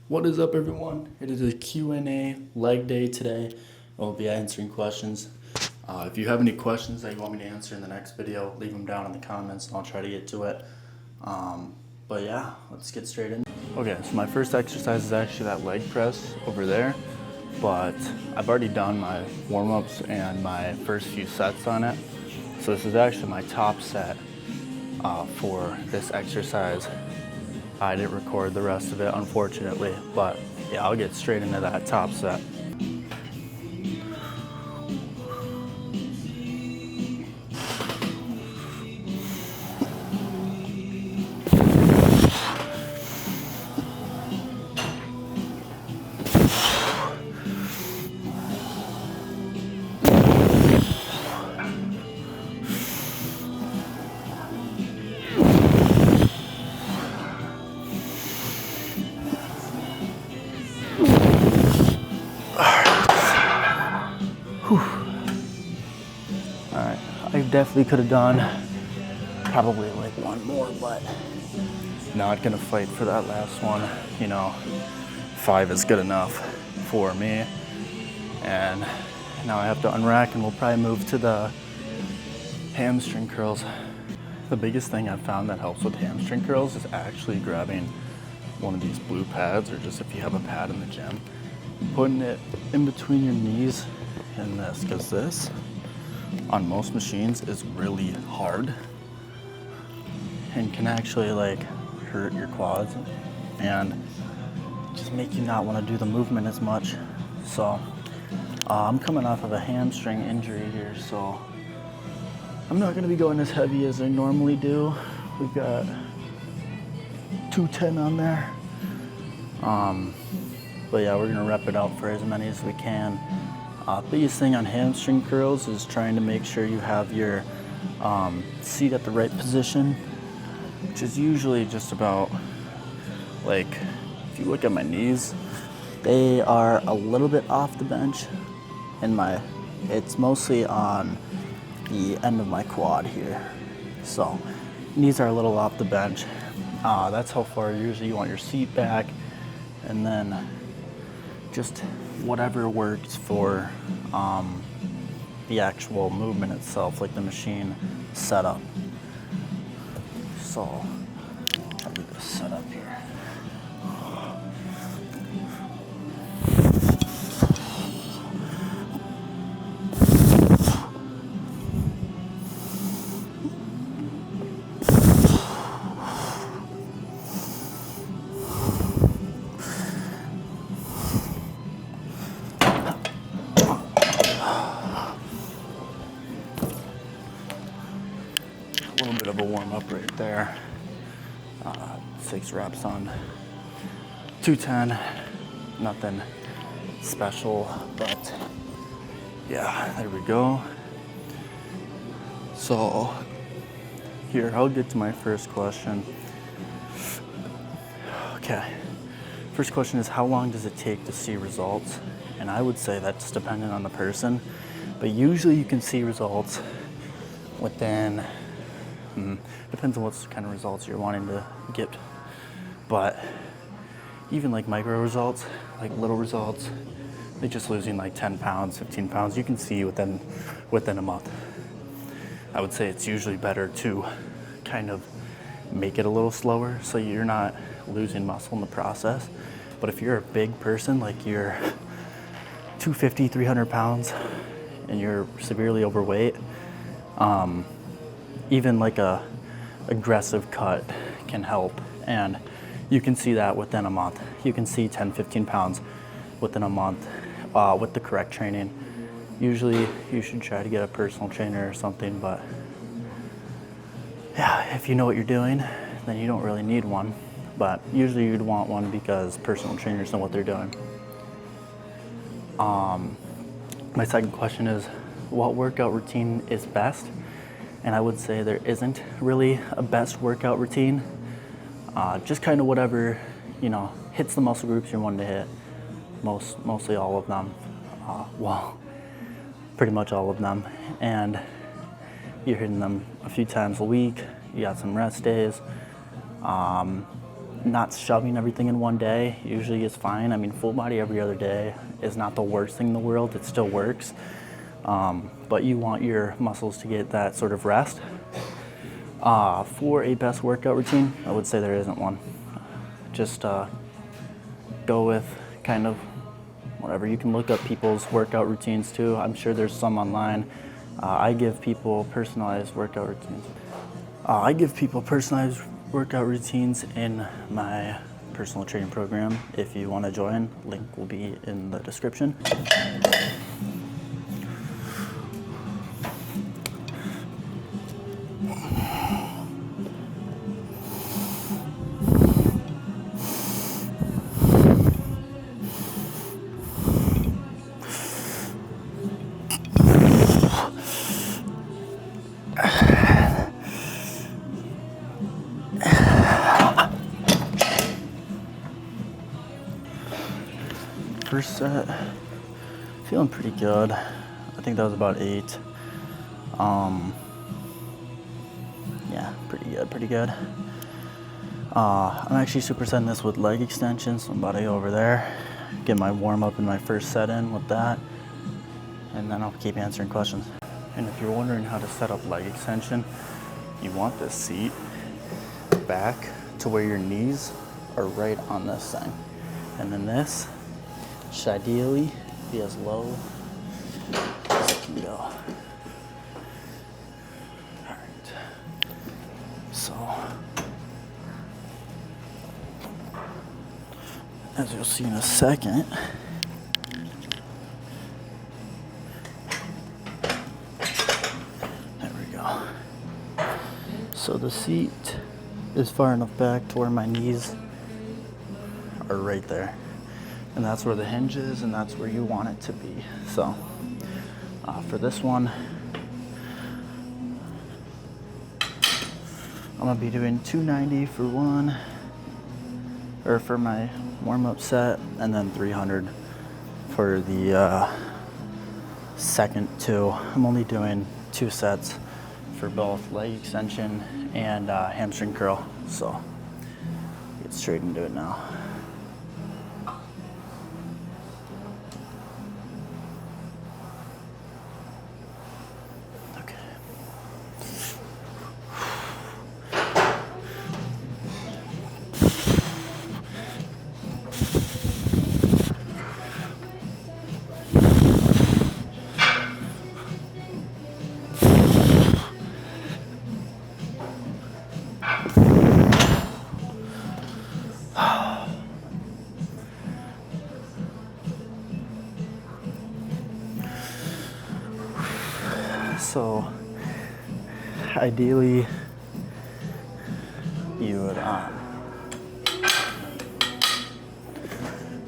What is up, everyone? It is a Q&A leg day today. I'll be answering questions. If you have any questions that you want me to answer in the next video, leave them down in the comments and I'll try to get to it. But yeah, let's get straight in. Okay, so my first exercise is actually that leg press over there, but I've already done my warm-ups and my first few sets on it. So this is actually my top set for this exercise. I didn't record the rest of it, unfortunately, but yeah, I'll get straight into that top set. Alright, I definitely could have done probably like one more, but not gonna fight for that last one. You know, 5 is good enough for me. And now I have to unrack and we'll probably move to the hamstring curls. The biggest thing I've found that helps with hamstring curls is actually grabbing one of these blue pads, or just if you have a pad in the gym, putting it in between your knees and this, because this on most machines is really hard and can actually like hurt your quads and just make you not want to do the movement as much. So I'm coming off of a hamstring injury here, so I'm not going to be going as heavy as I normally do. We've got 210 on there. But yeah, we're going to rep it out for as many as we can. Biggest thing on hamstring curls is trying to make sure you have your seat at the right position, which is usually just about, like, if you look at my knees, they are a little bit off the bench, and it's mostly on the end of my quad here. So knees are a little off the bench. That's how far usually you want your seat back, and then just whatever works for the actual movement itself, like the machine setup. So I'll do this setup here. A little bit of a warm-up right there. 6 reps on 210. Nothing special, but yeah, there we go. So here, I'll get to my first question. Okay, first question is, how long does it take to see results? And I would say that's dependent on the person, but usually you can see results within, depends on what kind of results you're wanting to get. But even like micro results, like little results, like just losing like 10 pounds, 15 pounds, you can see within a month. I would say it's usually better to kind of make it a little slower so you're not losing muscle in the process. But if you're a big person, like you're 250, 300 pounds, and you're severely overweight, even like a aggressive cut can help. And you can see that within a month. You can see 10, 15 pounds within a month with the correct training. Usually you should try to get a personal trainer or something, but yeah, if you know what you're doing, then you don't really need one. But usually you'd want one because personal trainers know what they're doing. My second question is, what workout routine is best? And I would say there isn't really a best workout routine. Just kind of whatever, hits the muscle groups you're wanting to hit. Mostly all of them. Well, pretty much all of them. And you're hitting them a few times a week. You got some rest days. not shoving everything in one day usually is fine. I mean, full body every other day is not the worst thing in the world. It still works. But you want your muscles to get that sort of rest. For a best workout routine, I would say there isn't one. Just go with kind of whatever. You can look up people's workout routines too. I'm sure there's some online. I give people personalized workout routines. In my personal training program. If you want to join, link will be in the description. First set, feeling pretty good. I think that was about 8. Yeah, pretty good. I'm actually supersetting this with leg extensions, so I'm about to go over there, get my warm up in my first set in with that, and then I'll keep answering questions. And if you're wondering how to set up leg extension, you want the seat back to where your knees are right on this thing. And then this should ideally be as low as it can go. Alright. So, as you'll see in a second, there we go. So the seat is far enough back to where my knees are right there. And that's where the hinge is, and that's where you want it to be. So for this one, I'm gonna be doing 290 for one, or for my warm-up set, and then 300 for the second 2. I'm only doing 2 sets for both leg extension and hamstring curl. So get straight into it now. So ideally you would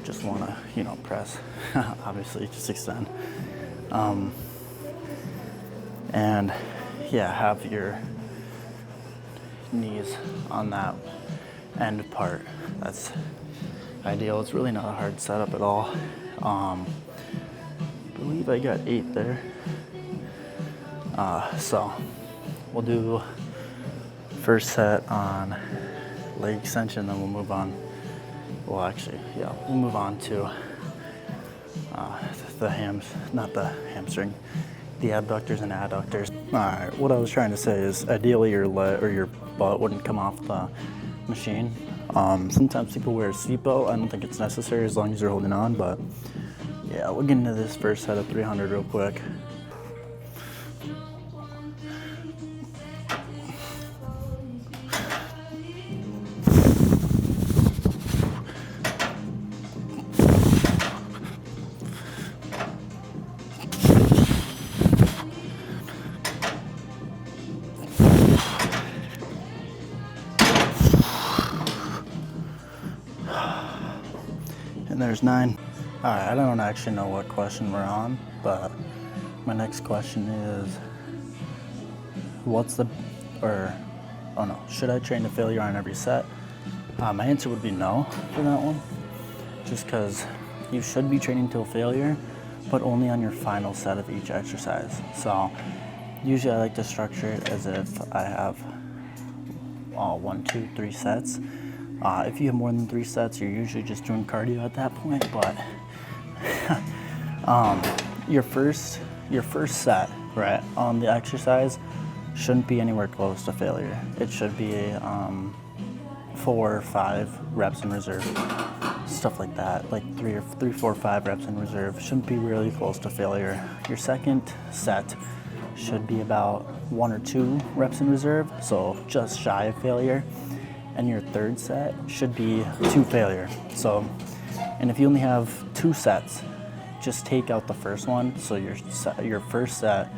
just want to, press, obviously just extend. And yeah, have your knees on that end part. That's ideal. It's really not a hard setup at all. I believe I got 8 there. So we'll do first set on leg extension, then we'll move on. Well, actually, yeah, we'll move on to not the hamstring, the abductors and adductors. All right, what I was trying to say is ideally your leg or your butt wouldn't come off the machine. Sometimes people wear a seatbelt. I don't think it's necessary as long as you're holding on, but yeah, we'll get into this first set of 300 real quick. And there's 9. All right, I don't actually know what question we're on, but my next question is, should I train to failure on every set? My answer would be no for that one, just because you should be training till failure, but only on your final set of each exercise. So usually I like to structure it as if I have 1, 2, 3 sets. If you have more than 3 sets, you're usually just doing cardio at that point, but your first set, right, on the exercise shouldn't be anywhere close to failure. It should be 4 or 5 reps in reserve, stuff like that, like 3, 4, 5 reps in reserve. Shouldn't be really close to failure. Your second set should be about 1 or 2 reps in reserve, so just shy of failure. And your third set should be to failure. So, and if you only have 2 sets, just take out the first one. So your first set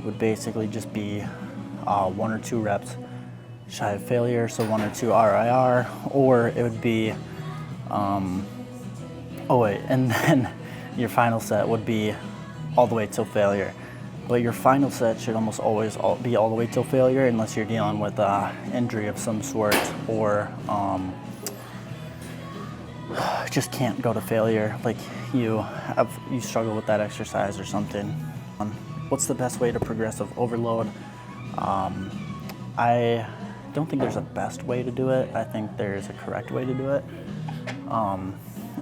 would basically just be 1 or 2 reps shy of failure, so 1 or 2 RIR, or it would be, and then your final set would be all the way till failure. But your final set should almost always be all the way till failure, unless you're dealing with injury of some sort, or just can't go to failure, like you struggle with that exercise or something. What's the best way to progressive overload? I don't think there's a best way to do it. I think there's a correct way to do it,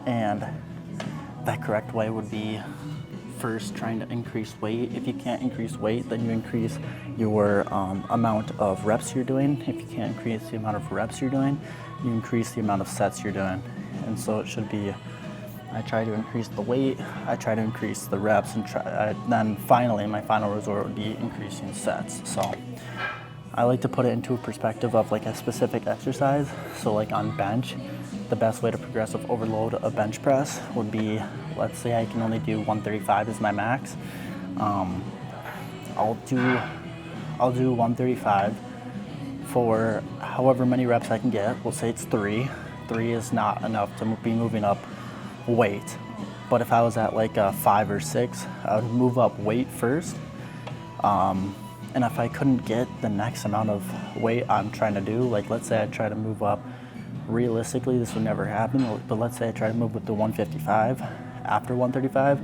and that correct way would be first trying to increase weight. If you can't increase weight, then you increase your amount of reps you're doing. If you can't increase the amount of reps you're doing, you increase the amount of sets you're doing. And so it should be, I try to increase the weight, I try to increase the reps, and then finally my final resort would be increasing sets. So I like to put it into a perspective of like a specific exercise. So like on bench, the best way to progressive overload a bench press would be, let's say I can only do 135 as my max. I'll do 135 for however many reps I can get. We'll say it's 3. 3 is not enough to be moving up weight. But if I was at like a 5 or 6, I would move up weight first. And if I couldn't get the next amount of weight I'm trying to do, like let's say I try to move up, realistically this would never happen, but let's say I try to move with the 155 after 135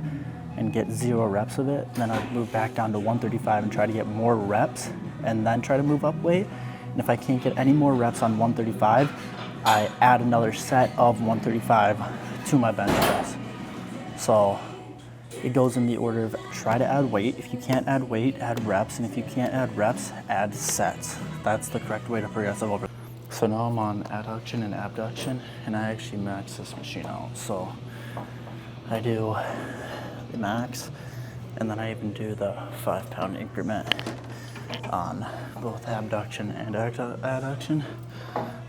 and get 0 reps of it, then I'd move back down to 135 and try to get more reps and then try to move up weight. And if I can't get any more reps on 135, I add another set of 135 to my bench press. So it goes in the order of try to add weight. If you can't add weight, add reps. And if you can't add reps, add sets. That's the correct way to progressive overload. So now I'm on adduction and abduction, and I actually max this machine out. So I do the max, and then I even do the 5-pound increment on both abduction and adduction.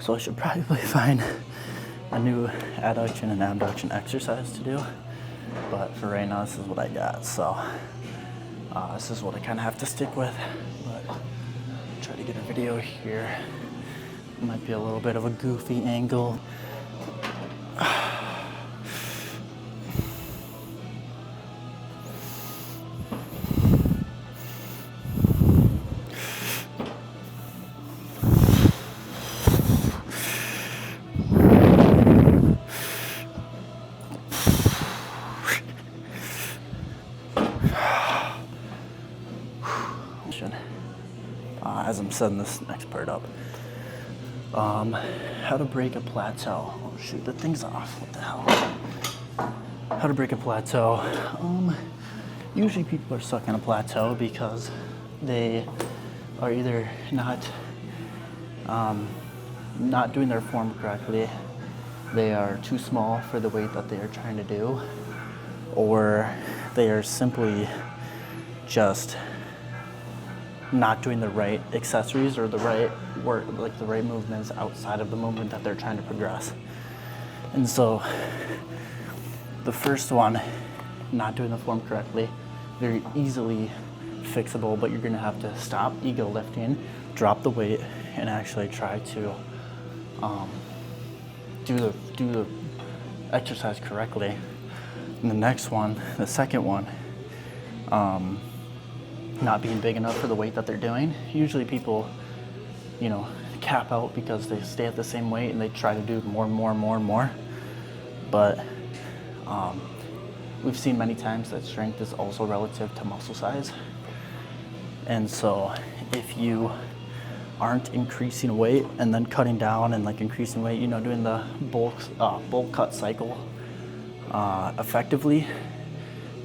So I should probably find a new adduction and abduction exercise to do. But for right now, this is what I got. So this is what I kind of have to stick with. But try to get a video here. It might be a little bit of a goofy angle. As I'm setting this next part up. How to break a plateau. Oh shoot, the thing's off. What the hell? How to break a plateau. Usually people are stuck in a plateau because they are either not doing their form correctly, they are too small for the weight that they are trying to do, or they are simply just not doing the right accessories or the right work, like the right movements outside of the movement that they're trying to progress. And so the first one, not doing the form correctly, very easily fixable, but you're gonna have to stop ego lifting, drop the weight, and actually try to do the exercise correctly. And the next one, the second one, not being big enough for the weight that they're doing. Usually people, cap out because they stay at the same weight and they try to do more and more and more and more. But we've seen many times that strength is also relative to muscle size. And so if you aren't increasing weight and then cutting down and like increasing weight, you know, doing the bulk cut cycle effectively,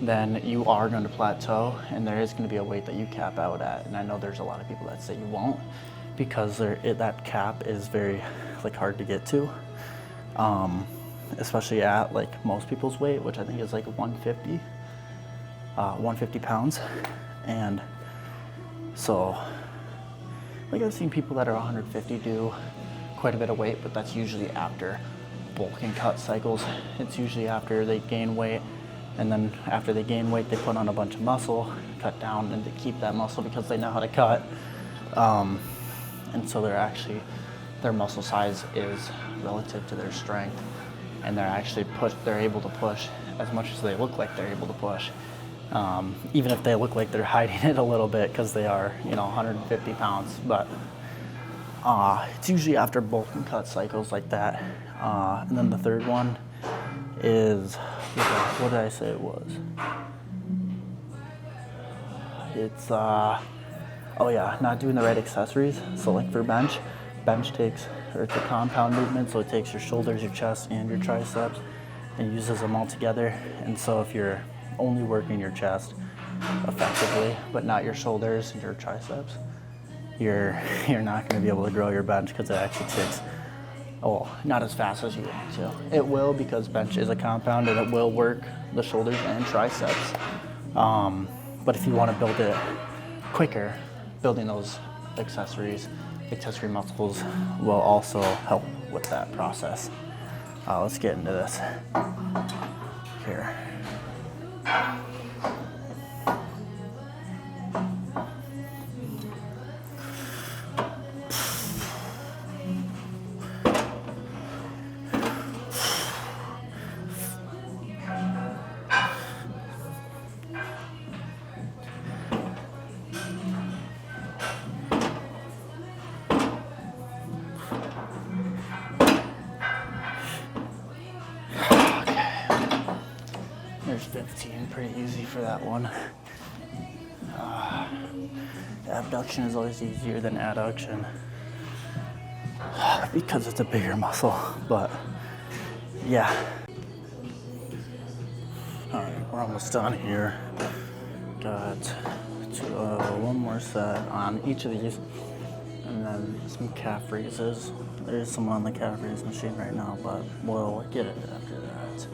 then you are going to plateau, and there is going to be a weight that you cap out at. And I know there's a lot of people that say you won't, because that cap is very like hard to get to, especially at like most people's weight, which I think is like 150 pounds. And so like I've seen people that are 150 do quite a bit of weight, but that's usually after bulk and cut cycles. It's usually after they gain weight, and then after they gain weight, they put on a bunch of muscle, cut down, and they keep that muscle because they know how to cut. And so their muscle size is relative to their strength, and they're able to push as much as they look like they're able to push. Even if they look like they're hiding it a little bit because they are, 150 pounds. But it's usually after bulk and cut cycles like that. And then the third one is, what did I say it was? It's, not doing the right accessories. So like for bench takes, or it's a compound movement, so it takes your shoulders, your chest, and your triceps, and uses them all together. And so if you're only working your chest effectively, but not your shoulders and your triceps, you're not going to be able to grow your bench, because it actually takes, not as fast as you want to. It will, because bench is a compound and it will work the shoulders and triceps. But if you want to build it quicker, building those accessory muscles will also help with that process. Let's get into this here. There's 15, pretty easy for that one. Abduction is always easier than adduction because it's a bigger muscle, but yeah. All right, we're almost done here. Got one more set on each of these, and then some calf raises. There's some on the calf raise machine right now, but we'll get it after that.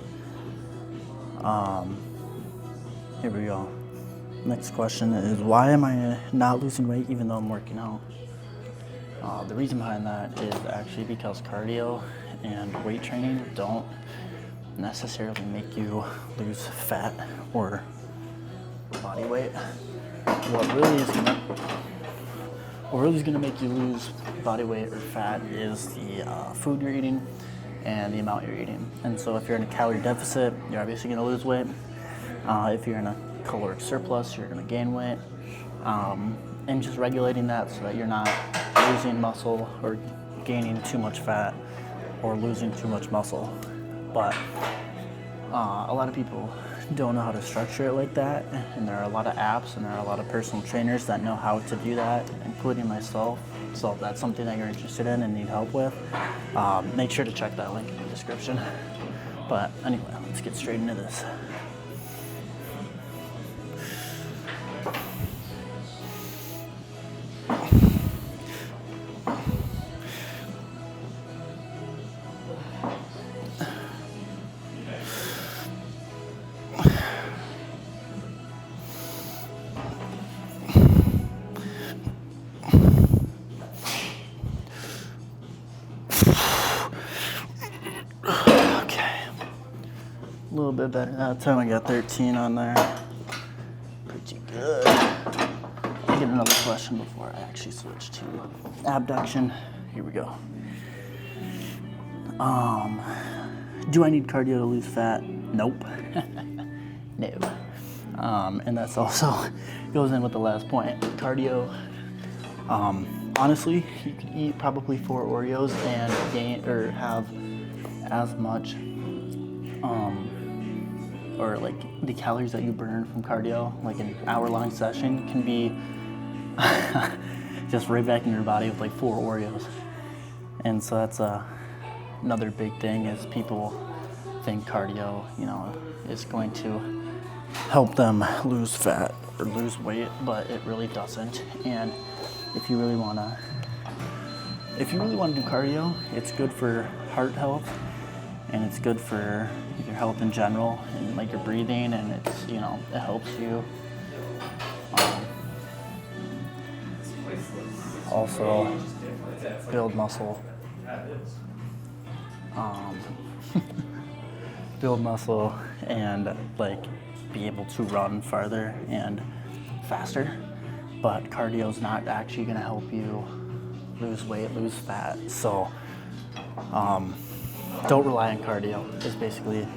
Here we go. Next question is, why am I not losing weight even though I'm working out? The reason behind that is actually because cardio and weight training don't necessarily make you lose fat or body weight. What really is gonna make you lose body weight or fat is the food you're eating and the amount you're eating. And so if you're in a calorie deficit, you're obviously gonna lose weight. If you're in a caloric surplus, you're gonna gain weight. And just regulating that so that you're not losing muscle or gaining too much fat or losing too much muscle. But a lot of people don't know how to structure it like that, and there are a lot of apps and there are a lot of personal trainers that know how to do that, including myself. So if that's something that you're interested in and need help with, make sure to check that link in the description. But anyway, let's get straight into this. A little bit better that time. I got 13 on there. Pretty good. I'll get another question before I actually switch to abduction. Here we go. Do I need cardio to lose fat? Nope. No. And that's also goes in with the last point. Cardio. Honestly, you could eat probably 4 Oreos and gain or have as much or like the calories that you burn from cardio, like an hour-long session, can be just right back in your body with like 4 Oreos. And so that's another big thing is people think cardio, you know, is going to help them lose fat or lose weight, but it really doesn't. And if you really want to do cardio, it's good for heart health, and it's good for your health in general, and like your breathing, and it's, you know, it helps you. Also build muscle. Build muscle and like be able to run farther and faster. But cardio is not actually going to help you lose weight, lose fat. So don't rely on cardio is basically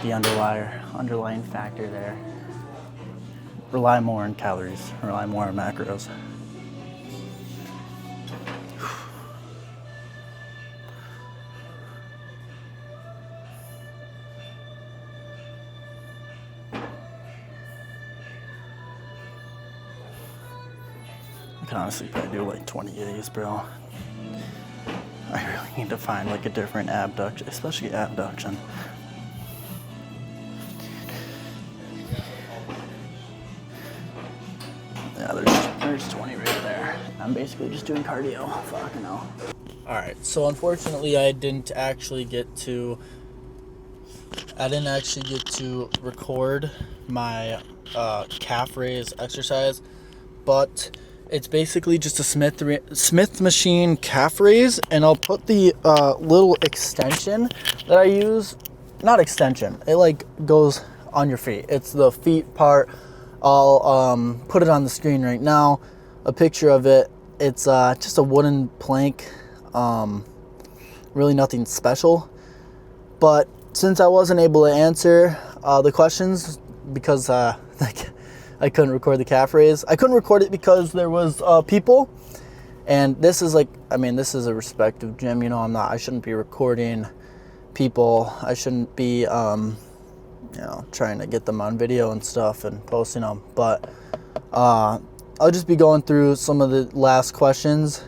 the underlying factor there. Rely more on calories, rely more on macros. I can honestly probably do like 20 of these, bro. I really need to find like a different abduction, especially abduction. Yeah, there's 20 right there. I'm basically just doing cardio. Fucking hell. Alright, so unfortunately I didn't actually get to record my calf raise exercise, but it's basically just a Smith machine calf raise, and I'll put the little extension that I use, not extension, it like goes on your feet. It's the feet part. I'll put it on the screen right now, a picture of it. It's just a wooden plank, really nothing special. But since I wasn't able to answer the questions because like I couldn't record the calf raise. I couldn't record it because there was people, and this is like, I mean, this is a respective gym, you know, I shouldn't be recording people. I shouldn't be, you know, trying to get them on video and stuff and posting them, but I'll just be going through some of the last questions.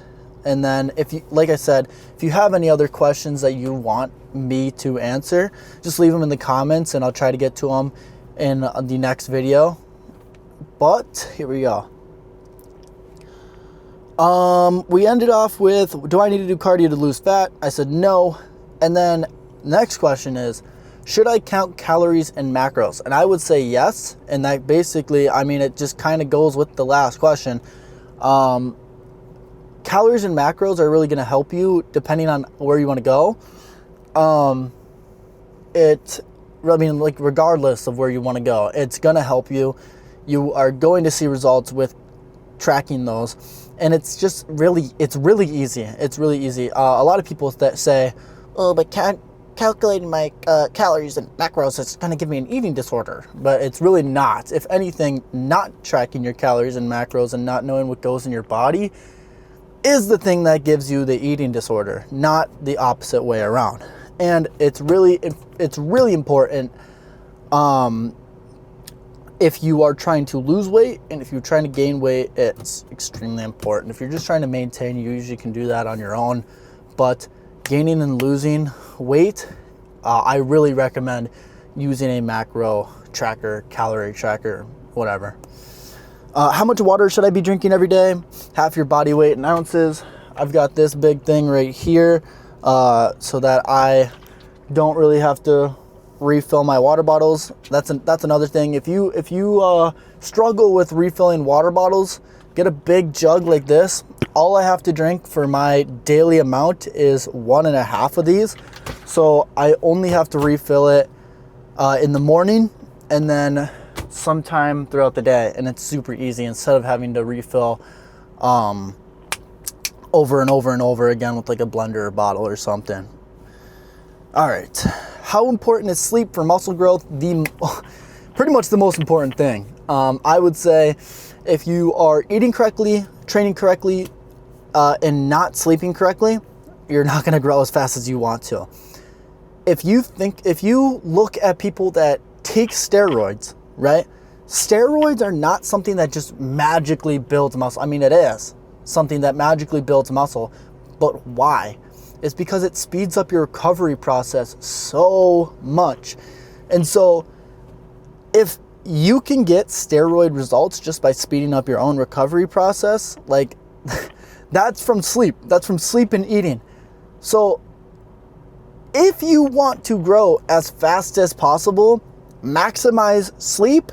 And then if you, like I said, if you have any other questions that you want me to answer, just leave them in the comments and I'll try to get to them in the next video. But here we go. We ended off with, do I need to do cardio to lose fat? I said no. And then next question is, should I count calories and macros? And I would say yes. And that basically, I mean, it just kind of goes with the last question. Calories and macros are really going to help you depending on where you want to go. I mean, like regardless of where you want to go, it's going to help you. You are going to see results with tracking those, and it's just really, it's really easy. It's really easy. A lot of people that say, oh, but calculating my calories and macros is going to give me an eating disorder, but it's really not. If anything, not tracking your calories and macros and not knowing what goes in your body is the thing that gives you the eating disorder, not the opposite way around. And it's really important if you are trying to lose weight, and if you're trying to gain weight, it's extremely important. If you're just trying to maintain, you usually can do that on your own. But gaining and losing weight, I really recommend using a macro tracker, calorie tracker, whatever. How much water should I be drinking every day? Half your body weight in ounces. I've got this big thing right here so that I don't really have to refill my water bottles. That's another thing. If you struggle with refilling water bottles, get a big jug like this. All I have to drink for my daily amount is 1.5 of these. So I only have to refill it in the morning and then sometime throughout the day, and it's super easy instead of having to refill over and over and over again with like a blender or bottle or something. All right, how important is sleep for muscle growth? Pretty much the most important thing. I would say if you are eating correctly, training correctly, and not sleeping correctly, you're not going to grow as fast as you want to. If you look at people that take steroids, right? Steroids are not something that just magically builds muscle. I mean, it is. something that magically builds muscle. But why? It's because it speeds up your recovery process so much. And so if you can get steroid results just by speeding up your own recovery process, like that's from sleep. That's from sleep and eating. So if you want to grow as fast as possible, maximize sleep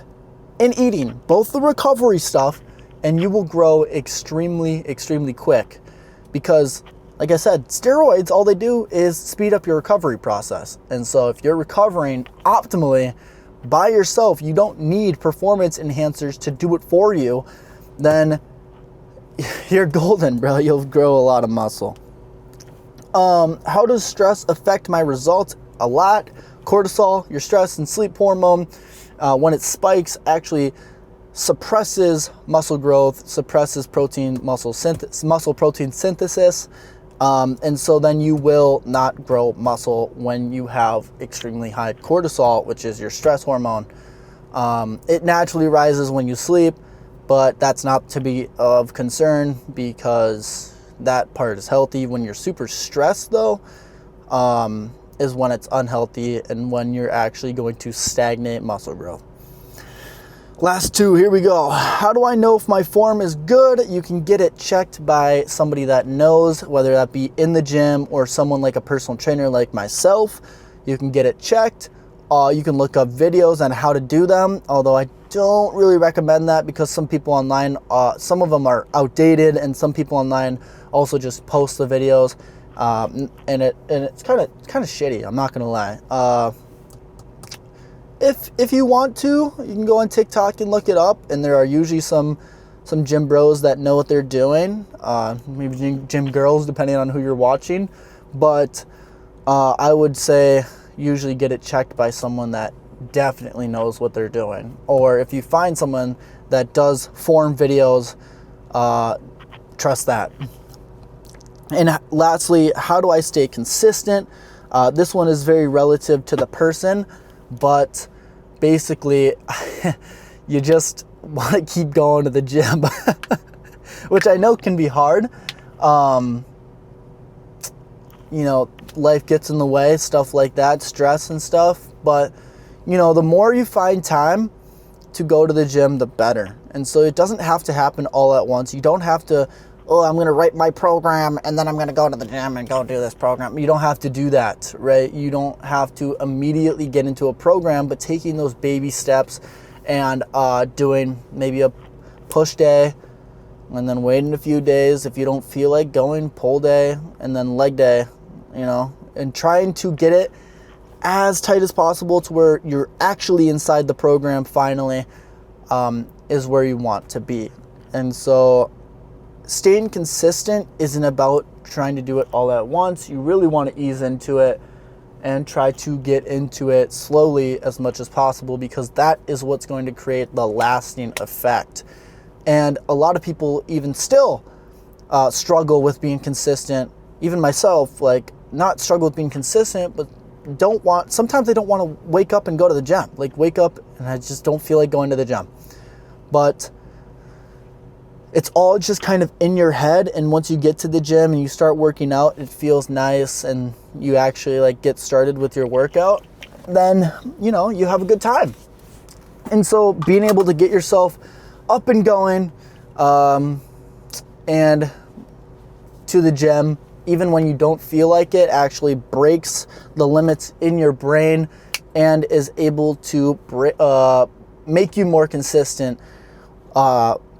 and eating, both the recovery stuff, and you will grow extremely, extremely quick. Because, like I said, steroids, all they do is speed up your recovery process. And so if you're recovering optimally by yourself, you don't need performance enhancers to do it for you, then you're golden, bro. You'll grow a lot of muscle. How does stress affect my results? A lot. Cortisol, your stress and sleep hormone, when it spikes, actually suppresses muscle growth, suppresses muscle protein synthesis. And so then you will not grow muscle when you have extremely high cortisol, which is your stress hormone. It naturally rises when you sleep, but that's not to be of concern because that part is healthy. When you're super stressed though, is when it's unhealthy and when you're actually going to stagnate muscle growth. Last two, here we go. How do I know if my form is good? You can get it checked by somebody that knows, whether that be in the gym or someone like a personal trainer like myself. You can get it checked. You can look up videos on how to do them, although I don't really recommend that because some people online, some of them are outdated, and some people online also just post the videos, and it's kind of shitty. I'm not gonna lie. If you want to, you can go on TikTok and look it up, and there are usually some gym bros that know what they're doing, maybe gym girls, depending on who you're watching. But I would say usually get it checked by someone that definitely knows what they're doing. Or if you find someone that does form videos, trust that. And lastly, how do I stay consistent? This one is very relative to the person, but basically you just want to keep going to the gym, which I know can be hard. You know, life gets in the way, stuff like that, stress and stuff. But, you know, the more you find time to go to the gym, the better. And so it doesn't have to happen all at once. You don't have to, oh, I'm going to write my program and then I'm going to go to the gym and go do this program. You don't have to do that, right? You don't have to immediately get into a program, but taking those baby steps and doing maybe a push day and then waiting a few days. If you don't feel like going, pull day and then leg day, you know, and trying to get it as tight as possible to where you're actually inside the program finally, is where you want to be. And so staying consistent isn't about trying to do it all at once. You really want to ease into it and try to get into it slowly as much as possible, because that is what's going to create the lasting effect. And a lot of people even still struggle with being consistent. Even myself, like, not struggle with being consistent, but sometimes they don't want to wake up and go to the gym. Like, wake up and I just don't feel like going to the gym. But it's all just kind of in your head, and once you get to the gym and you start working out, it feels nice, and you actually like get started with your workout, then, you know, you have a good time. And so being able to get yourself up and going, and to the gym, even when you don't feel like it, actually breaks the limits in your brain and is able to make you more consistent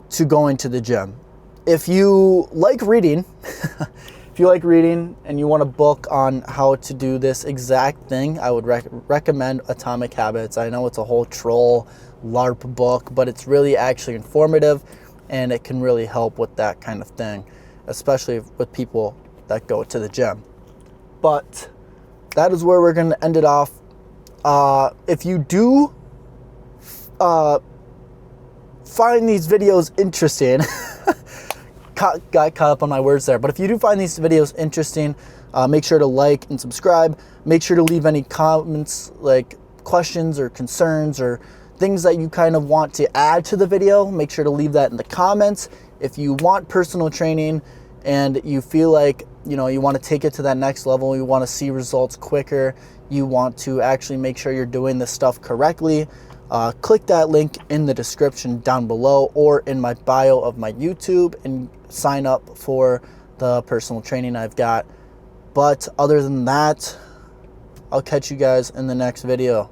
to going to the gym. If you like reading, and you want a book on how to do this exact thing, I would recommend Atomic Habits. I know it's a whole troll LARP book, but it's really actually informative, and it can really help with that kind of thing, especially with people that go to the gym. But that is where we're going to end it off. If you do find these videos interesting, got caught up on my words there, but if you do find these videos interesting, make sure to like and subscribe. Make sure to leave any comments, like questions or concerns or things that you kind of want to add to the video. Make sure to leave that in the comments. if you want personal training and you feel like, you know, you want to take it to that next level, you want to see results quicker, you want to actually make sure you're doing this stuff correctly, click that link in the description down below or in my bio of my YouTube and sign up for the personal training I've got. But other than that, I'll catch you guys in the next video.